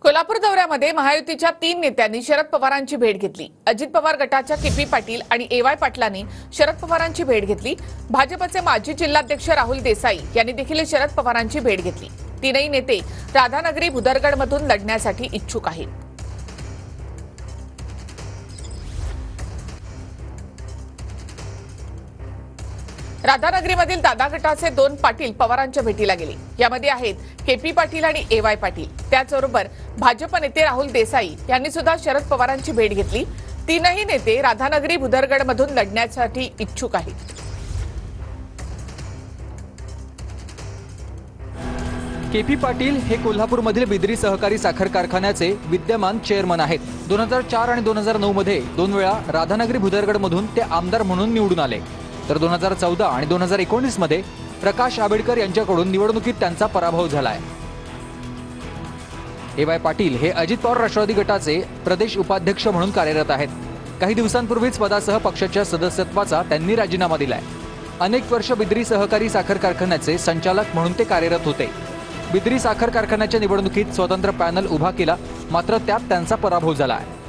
कोल्हापूर दौऱ्यामध्ये महायुतीच्या 3 नेत्यांनी शरद पवारांची भेट घेतली। अजित पवार गटाच्या के.पी. पाटील आणि ए.वाय. पाटलांनी शरद पवारांची भेट घेतली। भाजपचे माजी जिल्हाध्यक्ष राहुल देसाई यांनी देखील शरद पवारांची भेट घेतली। तीनही नेते राधानगरी भुदरगडमधून लढण्यासाठी इच्छुक आहेत। राधानगरीमधील दादा गटाचे 2 पाटील पवारांच्या भेटीला गेले। यामध्ये आहेत के.पी. पाटील आणि ए.वाय. पाटील। त्याचबरोबर भाजप नेते राहुल देसाई यांनी सुद्धा शरद पवारांची भेट घेतली। तीनही नेते राधानगरी भुदरगडमधून लढण्यासाठी इच्छुक आहेत। के.पी. पाटील हे कोल्हापूरमधील बिद्री सहकारी साखर कारखान्याचे विद्यमान चेअरमन आहेत। 2004 आणि 2009 मध्ये 2 वेळा राधानगरी भुदरगडमधून ते आमदार म्हणून निवडून आले। तर 2014 आणि 2019 मध्ये प्रकाश आंबेडकर यांच्याकडून निवडणुकीत त्यांचा पराभव झालाय। ए.वाय. पाटील हे अजित पवार राष्ट्रवादी गटाचे प्रदेश उपाध्यक्ष म्हणून कार्यरत आहेत। काही दिवसांपूर्वीच पदासह पक्षाच्या सदस्यत्वाचा त्यांनी राजीनामा दिलाय। अनेक वर्ष बिद्री सहकारी साखर कारखान्याचे संचालक म्हणून ते कार्यरत होते। बिद्री साखर कारखान्याच्या निवडणुकीत स्वतंत्र पॅनल उभा केला, मात्र त्यात त्यांचा पराभव झाला आहे।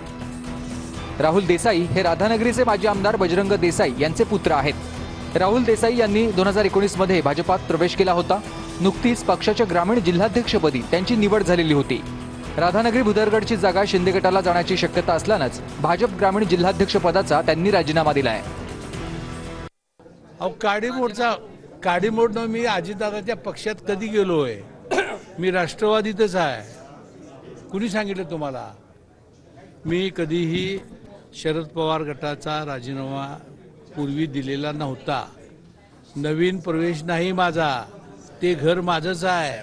राहुल देसाई हे राधानगरीचे माजी आमदार बजरंग देसाई यांचे पुत्र आहेत। राहुल देसाई यांनी 2019 मध्ये भाजपात प्रवेश केला होता। नुकतीच पक्षाच्या ग्रामीण जिल्हाध्यक्षपदी त्यांची निवड झालेली होती। राधानगरी भुदरगडची जागा शिंदे गटाला जाण्याची शक्यता असल्यानंच भाजप ग्रामीण जिल्हाध्यक्ष पदाचा त्यांनी राजीनामा दिलाय। काडीमोडनं मी अजितदादाच्या पक्षात कधी गेलोय? मी राष्ट्रवादीतच आहे। कुणी सांगितलं तुम्हाला? मी कधीही शरद पवार गटाचा राजीनामा पूर्वी दिलेला नव्हता। नवीन प्रवेश नाही माझा, ते घर माझंच आहे।